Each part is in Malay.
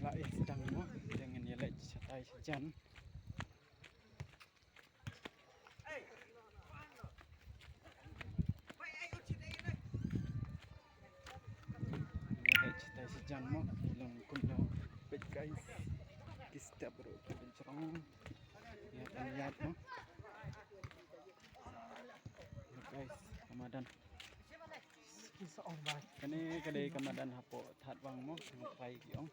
kila sedang mo dengan nilai catai sejan. Nilai catai sejan mo ilong kuno bet guys. Kita bro cerong lihat mo. Guys, Ramadan. Kani kadai Ramadan hapo that bang mo ngai kiong.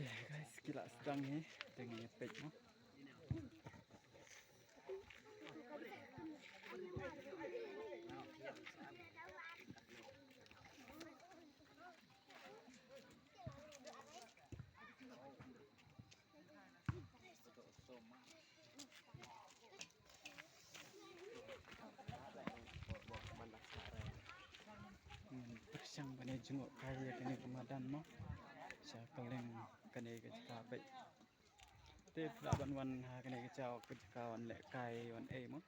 Guys, gila sedang nih dengan ngepek mo. Bersang pada jenguk kaya kini Ramadan mo. Saya keleng kini kita baik. Tep laban wan kini kita kawan lek kai wan mo.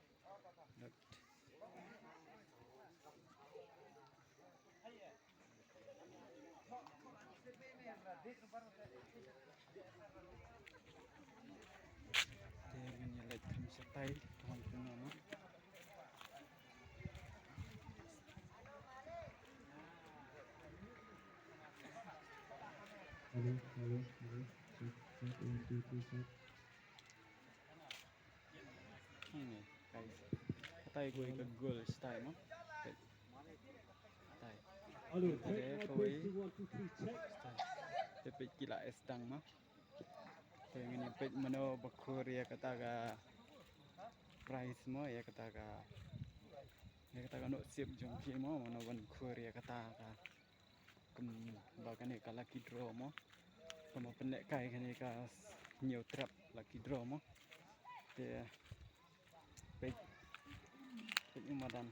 Dengan nilai kami setai teman-teman mo. Halo. Cek. Ini guys. Tay gue ke goal style mo. Tay. Halo. Check. Tapi gila estang mo. Dengan ini pet mano bakur ya kata ga price mo ya kata ga no sip jongki mo mano ban kur ya kata ga kum bagan ni ka lucky draw mo kama pendek kai kani ka nhiều trap lucky draw mo te pet Ramadan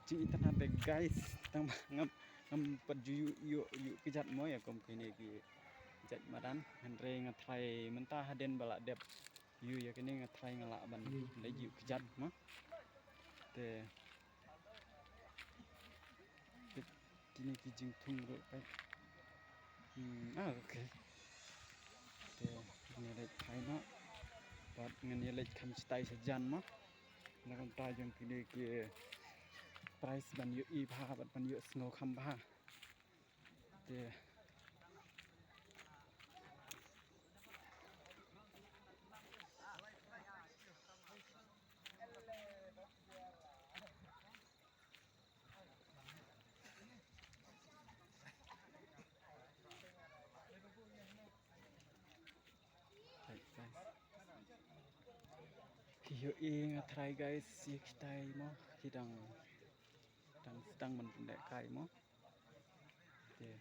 ci tanah be guys tang ngam perju yuk kijat mo ya kom kini ki jat Ramadan andre ngathai mentah den balak dep yu ya kini ngathai ngalak ban lagi kijat mo te kini kijing tung ro kai okay te nilai kai no bat nilai kam stai sejan mo nakam ta jong kini ki price ban yu i bha bat ban yu snow kham bha te hiyo ngatrai guys si kitai mo hidang sedang mendek kai mo te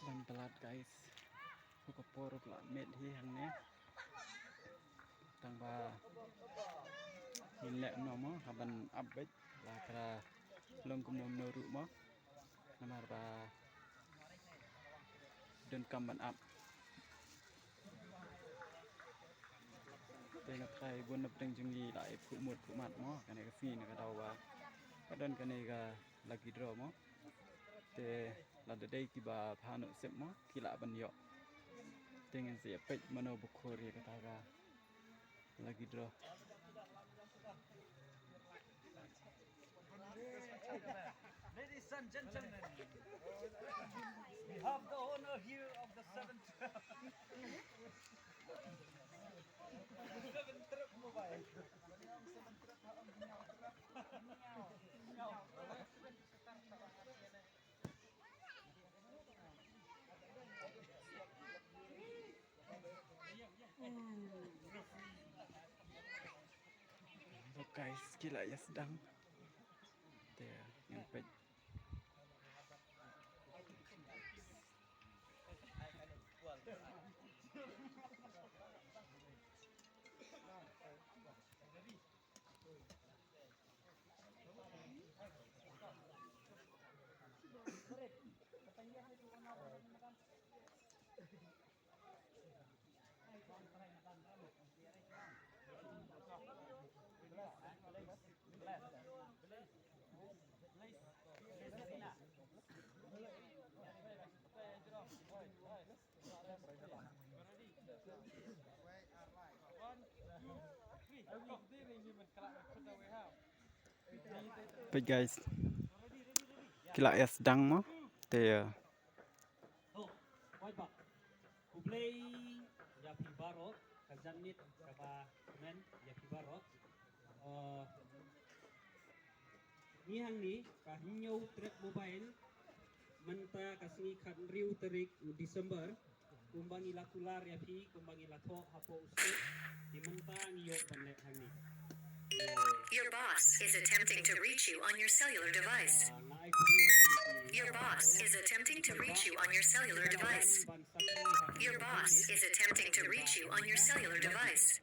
Selam telat guys buka porok lah met hi hang ne tang ba nilai no mo haban update lah kara long kum nom no ru mo namar ba dan kamban up tên khai buôn nập trên chung gì lại phụ một phụ mặt mó cái này cái phi này cái đầu và cái đơn cái này là kỳ draw mó thế là từ đây kỳ bà pha nội xếp mó thì lại bận nhọ dengan si pej mano bukhori kata ka lagi draw. Ladies and gentlemen, we have the honor here of the seventh trip mobile. So guys, gila ya sedang. Dia yang pej. Pej guys. Gila ya sedang mo. Dia Oh, why ba? Kublay ya pibarot, kajanit kaba men ya pibarot. Nihang ni kahinyo trip mobile manta kasini kan riu terik Desember kumbangi lakular ya pi kumbangi lato hapo usik di menta ngiyo panek hangi. Your boss is attempting to reach you on your cellular device. Naay kublay Your boss is attempting to reach you on your cellular device. Your boss is attempting to reach you on your cellular device.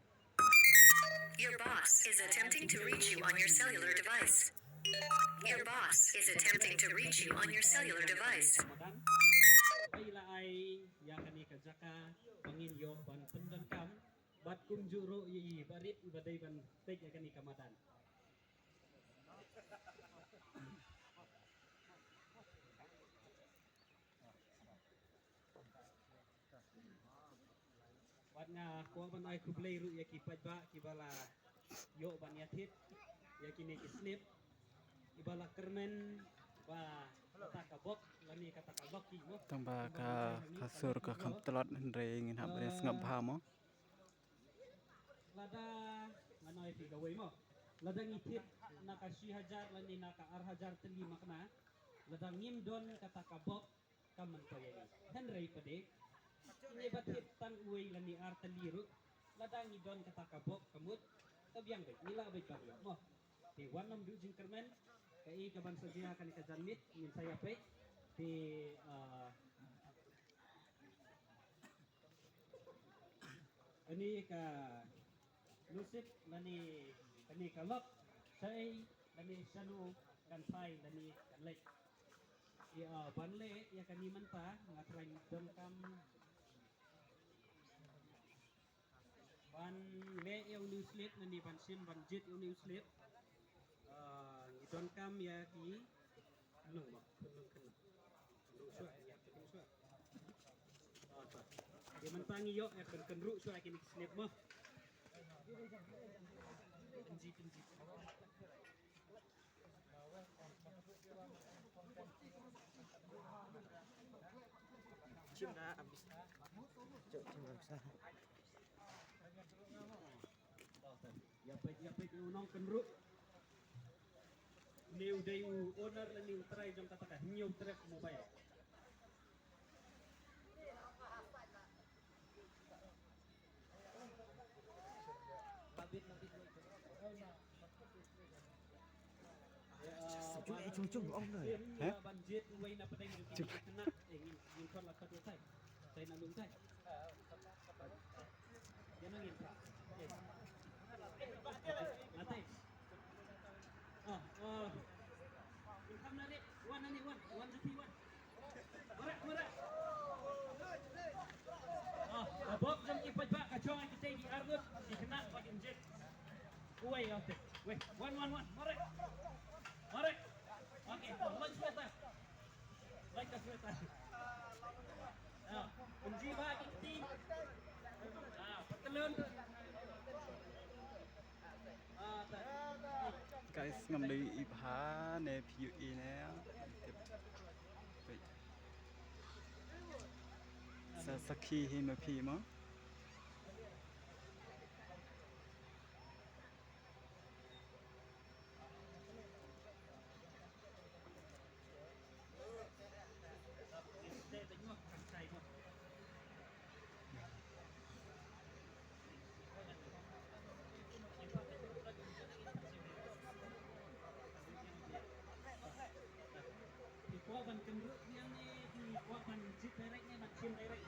Your boss is attempting to reach you on your cellular device. Your boss is attempting to reach you on your cellular device. Baila ay ya kani kajaka panginyo ban pendengkam bat kum juro yi barit badai ban tek ya kani kamadan. Bat nga ko ban ay kublay ru ya ki pajba ki bala yo ban yatit ya kini ki snip ibala kermen ba kata kabok lani kata kabok ki mo tambah ka kasur ka kamtelot ndre ngin hab res ngap ha mo. lada manoy ti gaway mo lada ngitip naka 1000 lani naka 4000 tali makna lada ngimdon kata kabok kamantoyani henry pade ini batit tan uwi lani ar taliru lada ngidon kata kabok kamut tabyang bay nila bay bagyo mo ti wanam du jingkermen kai kaban sajiha kan kajanmit ngin saya pe ti ini ka lusip lani kani kalok sai lani sanu kan sai lani kan lek ya banle ya kani menta ngatrain dengkam ban le ya uni slip lani ban sim ban jit uni slip dengkam ya ki anu ba anu kan anu suat ya anu suat di mentangi yo ya kan kenru suat kini slip mah penji Cium dah habis. Cuk, cium besar. ya pe unong kenru new day owner la new try jom kata ka new trip mobile Cung ông rồi. hả budget way na padang yung kina yung kon la kadu tay tay na lung tay yan ang infra natay income na rin one to one mara abok jom ipad ba kachong ang kitay di argot di kena pag inject uway ate wait one mara okay lunch better like a sweater penji ba kiti lươn. Tak. guys ngam đi ip há nè phiu y nè sa sakhi hi mà phi mà Đây tính một thầy một. Thì qua phần cầm rút nha thì qua phần chip direct nha mặt chim direct.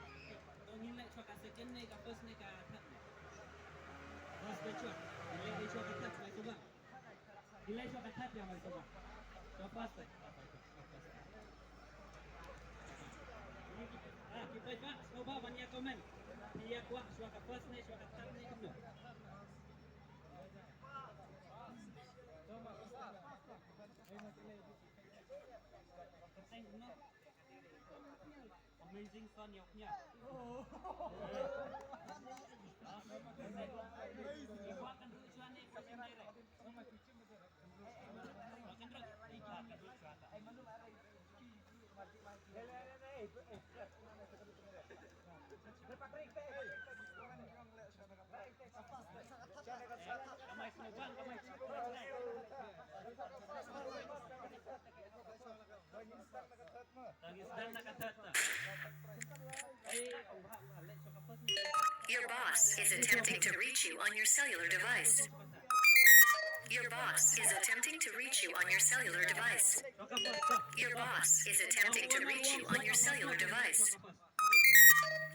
Tôi nhìn lại cho cả second này cả first này cả third này. First đấy chưa? Delay cho cả third lại coba. Delay cho cả third yang lại coba. Cho first này. Kita juga coba banyak komen. Dia kuat suaka first ni, suaka third ni kena. Amazing fun yoknya. Ibu akan lucuan ni first direct. Akan kamay sinubang, kamay. Tangisdan nakatat na. Your boss is attempting to reach you on your cellular device. Your boss is attempting to reach you on your cellular device. Your boss is attempting to reach you on your cellular device.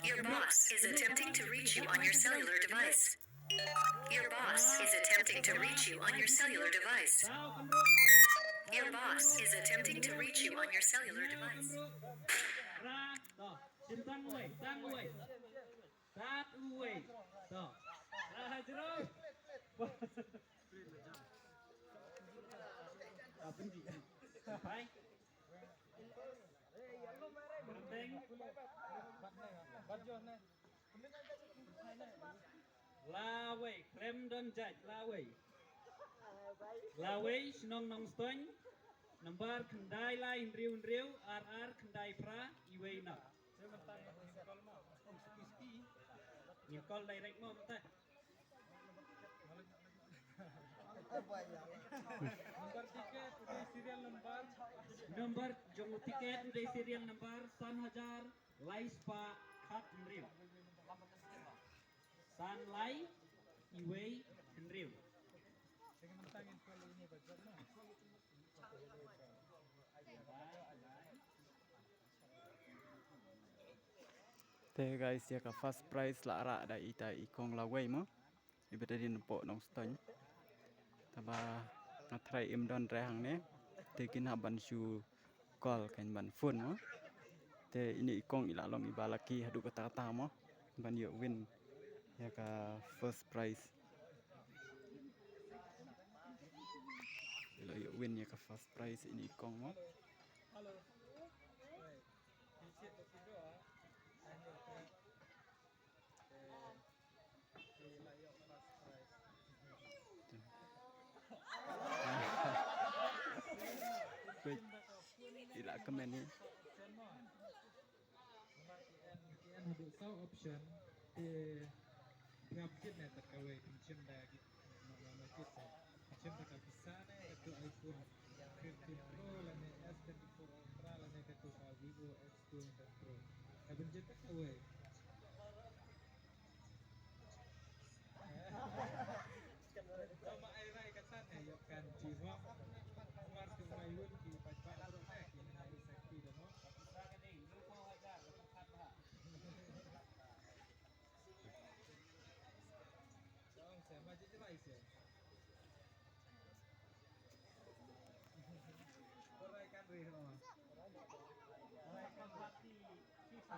Your boss is attempting to reach you on your cellular device. Your boss is attempting to reach you on your cellular device. Your boss is attempting to reach you on your cellular device. Laway, krem don jaj, laway. Laway, sinong nong stoin. Nambar kendai lain riu ar kendai pra iway na. Nyekol direct mo mata. Nomor tiket udah serial nomor. Nomor jong tiket udah serial nomor 1000 lais pa khat riu. San lai iway riu. thế guys ya ka first prize la ra da ita ikong la wei mo ibeda din po nong ston taba na try im don re hang ne te kin haban shu call kan ban phone mo te ini ikong ila lom ibalaki hadu kata kata mo ban yo win ya ka first prize ila yo win ya ka first prize ini ikong mo Wait, ila komen ni. Ada saw option ngapit na takaway pinchim da git mamamagit pinchim da kabisa na ito iPhone 15 Pro la na S24 Ultra la na ito ka Vivo X200 Pro kabin jet takaway sama ay rai katan na yokan jiwa kumar kumayun ki pagpala ro na ki na sakti da mo saya macam device ya. Korai kan reho. Korai kan berarti sisa.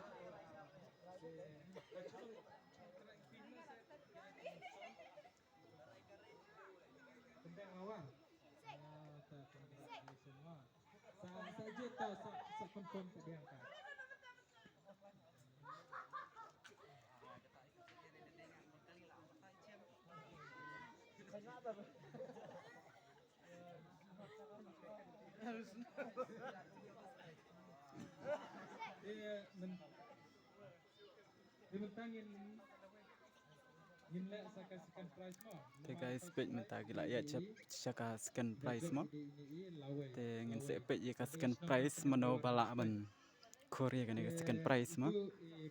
Tentang awal. Tak semua. Saja tahu sa confirm tak diangkat. Dia mentangin Gimla saka second prize mo. Te guys page menta gila ya cep saka second prize mo. Te ngin se page ye ka second prize mano bala ban Korea kan ka second prize mo.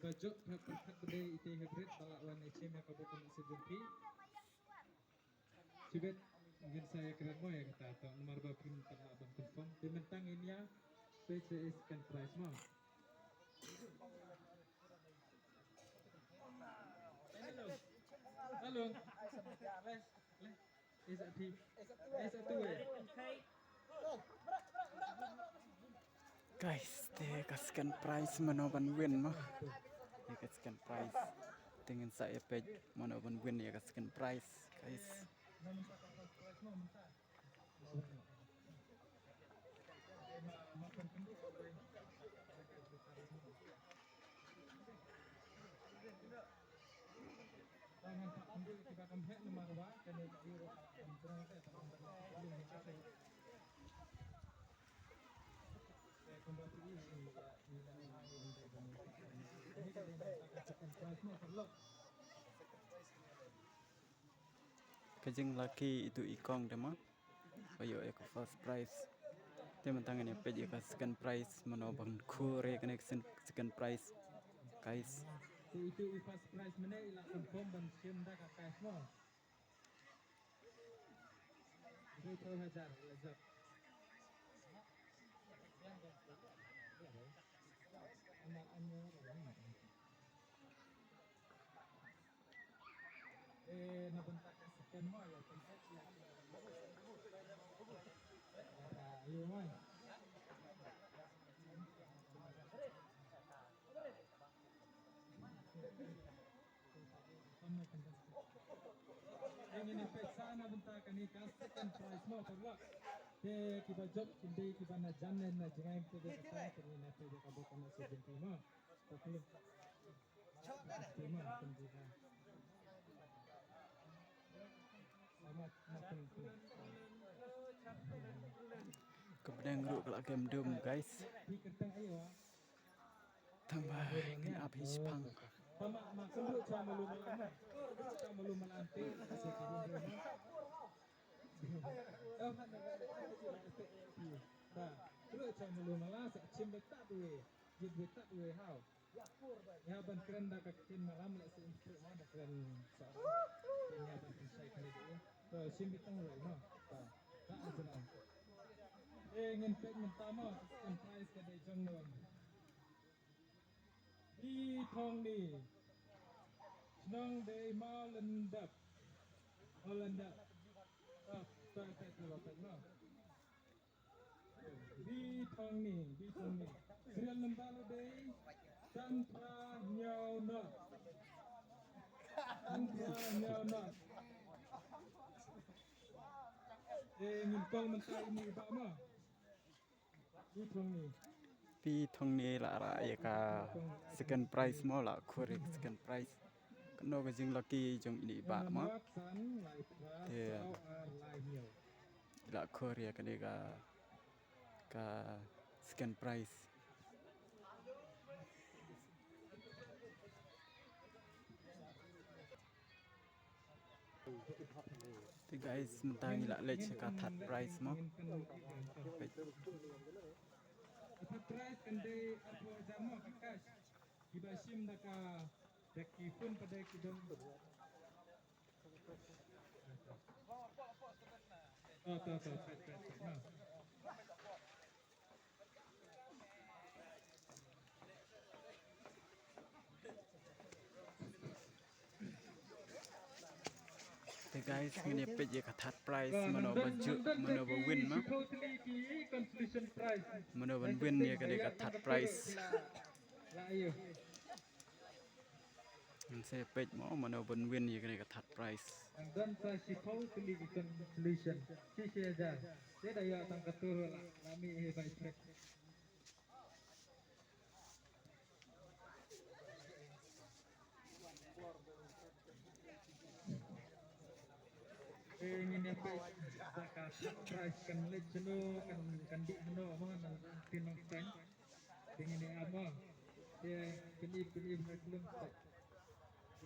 Bajok perkat bede ite hybrid bala wan HM yang kabupaten sejumpi. Sibet ngin saya keren mo ya kata atau nomor babin kena abang confirm. Dia mentang ini ya page second prize mo. Halo. Guys, te ka second prize mano ban win mo. Ye ka second prize. Dengan saya page mano ban win ye ka second prize guys. Kajeng laki itu ikong dema. Bayo ya ka first prize. Te mentangan ya page ya ka second prize mano ban Korea kan second prize guys. Itu first prize mana ilah confirm ban sim dah ka cash mo. Itu 2,000 lazat. Nabentakan sekian mo ya tempat ya. Ayo mo. Ingin efek sana bentakan ni second prize mo pagwak. Te kiba job hindi kiba na janen na jangan pwede kata kanina pwede kabutan na 70 mo. Tapi Terima pendidikan. Selamat makan. Kemudian geruk kelak game dum guys. Di kertang ayo. Tambah ngin habis pang. Tama makan dulu sama lu malam. Sama lu melanti kasih kiri dulu. Terus sama lu malam cim betak tuwe. Jid betak tuwe how. Ya ban keren dah kakin malam lah seinstru mah dah keren seorang. Ini ban saya kali dia. So sim bitang we no. Tak ajaran. Ingin pek mentama kan prize ke dai jong non. Di thong ni. Senang dai mau lendap. Lendap. Tak no. Di thong ni. Serial lembal dai tanpa nyauna. Ingin kau mentah ini Pak Ma. Itong ni. Pi thong ni la ra ya ka second prize mo la Korea second prize. Keno ka jing lucky jong ini ba ma. Te la Korea kan ka second prize. Thì guys mentang ila lech ka third prize mo. Third prize kan dai apa jamo kakas. Ibasim naka daki pun pada kidong. Tak. Thì guys ngene page ya ka third prize mano baju mano ba win ma. Mano ban win ya ka third prize. Ayo. Yang saya page mo mano ban win ya ka third prize. And then saya supposedly solution. Sisi aja. Dia dah ya tang katur kami by track. ingin apa zakat price kan lejono kan di hano mo nang tinong stand ingin ni ama dia kini belum tak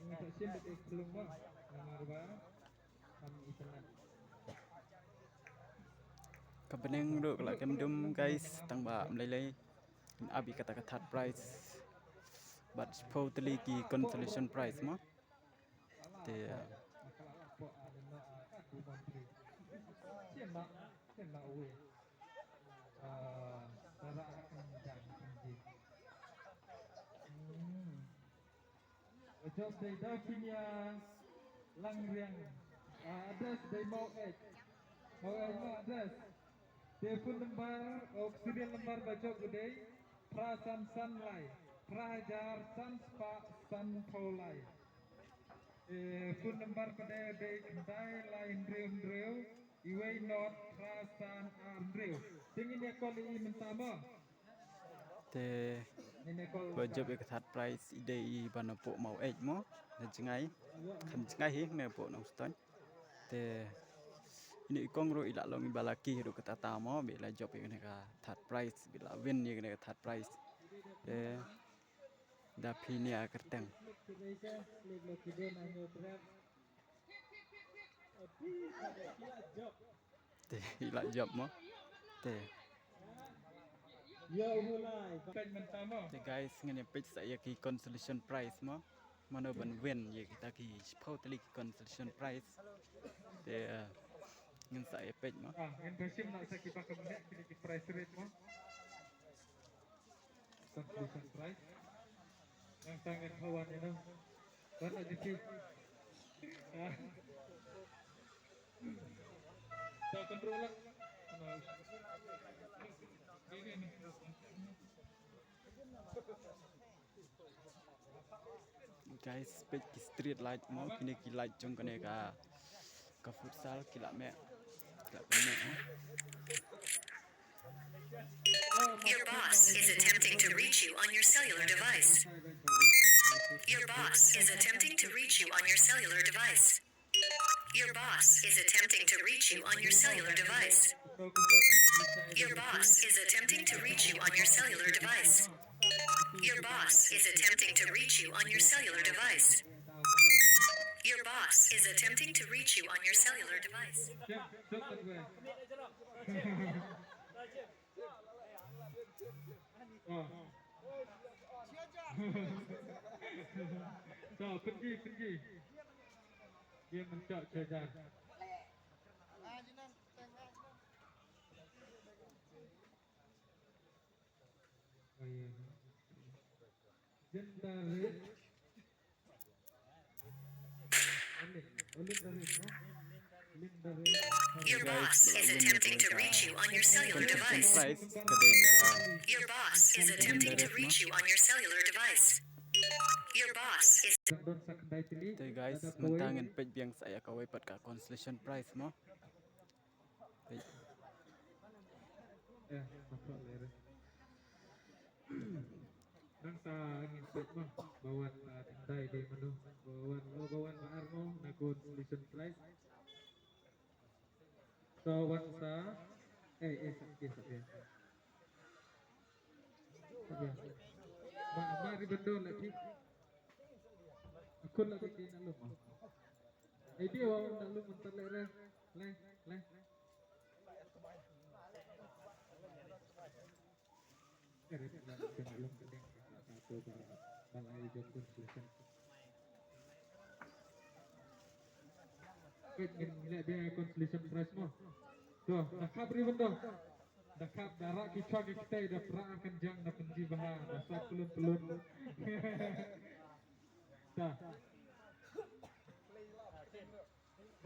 ingin tak sim betul belum mo namarba kami itanan Kabeneng duk la kemdum guys tang ba mlelei abi kata third prize but totally ki consolation prize mo te po ada na aku menteri siapa uwe cara akan jangan tinggi job day dafinya langriang address day mau address telefon lembar serial lembar bajok gede prasan sanlai prajar sanspa sanpolai phone number pada day kentai lain drew iway not prasan andrew tingin ya kali mentama te ini kal bajab ek third prize ide I banapo mau mo na jingai kan jingai hi ne po nong ston te ini ikong ro ila long balaki ro kata tamo bila job ini ka third prize bila win ini ka third prize te da pinia kerteng te ila job mo te ya mulai kan mentama te guys ngene page saya ki consolation prize mo mano ban win ye kita ki totally consolation prize te ngin saya page mo in person nak saya kita pakai di price rate mo consolation price yang sangat kawan itu kan ada sih tak kontrol lah guys page ki street light mo kini ki light jong kene ka futsal kila me Your boss is attempting to reach you on your cellular device. Your boss is attempting to reach you on your cellular device. Your boss is attempting to reach you on your cellular device. Your boss is attempting to reach you on your cellular device. Your boss is attempting to reach you on your cellular device. Your boss is attempting to reach you on your cellular device. Pergi. Dia mencak jajan. Oh iya. Jendari. Your boss is attempting to reach you on your cellular device. prize kade ka Your boss is attempting to reach you on your cellular device. Your boss is te guys mentangan page yang saya kawai pat ka consolation prize mo te masuk lere. Nang sa angin pet mo, bawan tindai di menu, bawan maar mo na consolation prize. So wan sa sakit. Mari betul lagi. Aku lagi di dalam. Dia orang dalam mentar le. Lihat dia consolation prize mo. Tuh, nakap ribbon tuh. Nakap darak kita dah pernah akan jang dah penji bahan, dah pelun. Dah.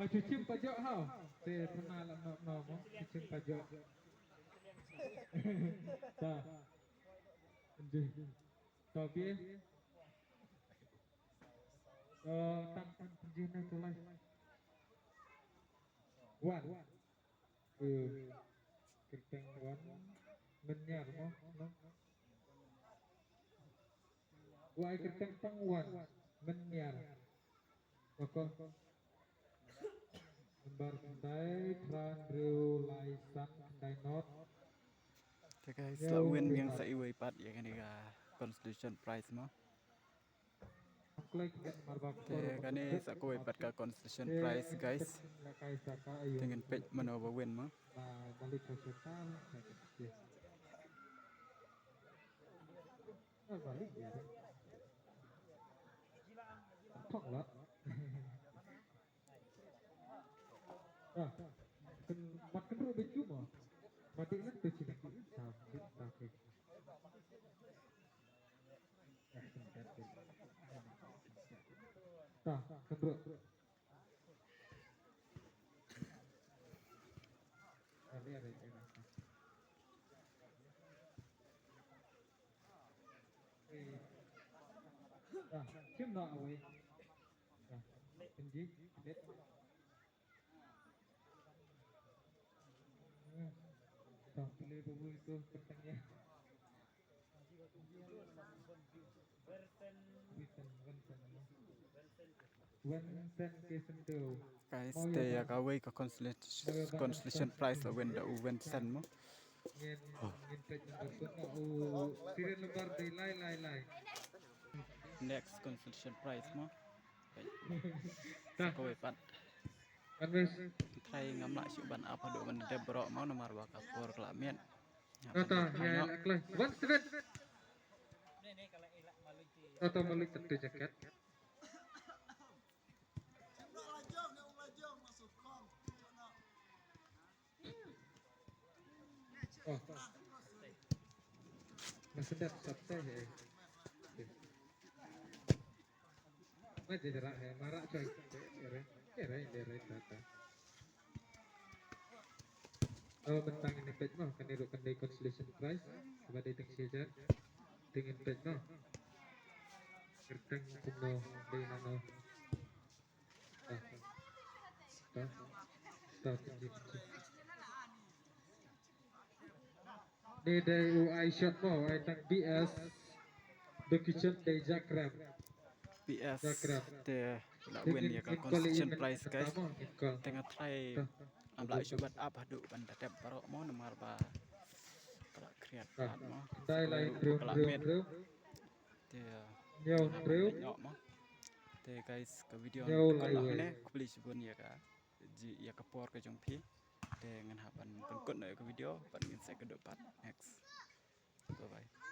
Macam cim pajak hau. Saya pernah lah nak cim pajak. Dah. Tapi tantan penjina tu lah. Wan. Kerteng wan menyar mo. Wai kerteng pangwan menyar. Oko. lembar kendai Prandrew Laisan kendai not Thế guys là win yang sa iway pat ya kan ga consolation prize mo. Klek dan marbak Thế kan ni sa ko pat ka consolation prize guys. lakai saka ayo Dengan page mano ba win mo. nah balik ke setan balik ya Thok lah makan ro becu mah mati nak tu cina sakit kendro ada cium nak away penji let pilih bubu itu petangnya Vincent ke sentuh Guys te ya ka way ka consolation prize la win da u win sen mo. ngin pej nomor tu sirin lembar di lai Next consolation prize mo. Ko way pat kan wes thay ngam lại chịu ban apa do man de bro mau nomor ba ka por la mien. kata ya laklah one seven atau malik tentu jaket oh masih dah sabtai ya macam jarak ya marak coy kere data oh bentang ini page mah kan dirukan dari consolation prize kepada itu saja dengan page mah kerteng kuno dari nano penji ni dari UI shot mah UI tang BS the kitchen dari Jakrab PS te la win ya ka consolation prize guys. Tengah try am lại chịu ban apa do ban de bro mau nomor ba para create pat mo. Dai lain Drew drew te nhau drew nhỏ mo. Te guys ka video Yo, ko lai la wei. ne ko beli sibun ya ka ji ya ka por ka jong pi te ngan ha ban kon ko video ban ngin se ka do pat next bye bye.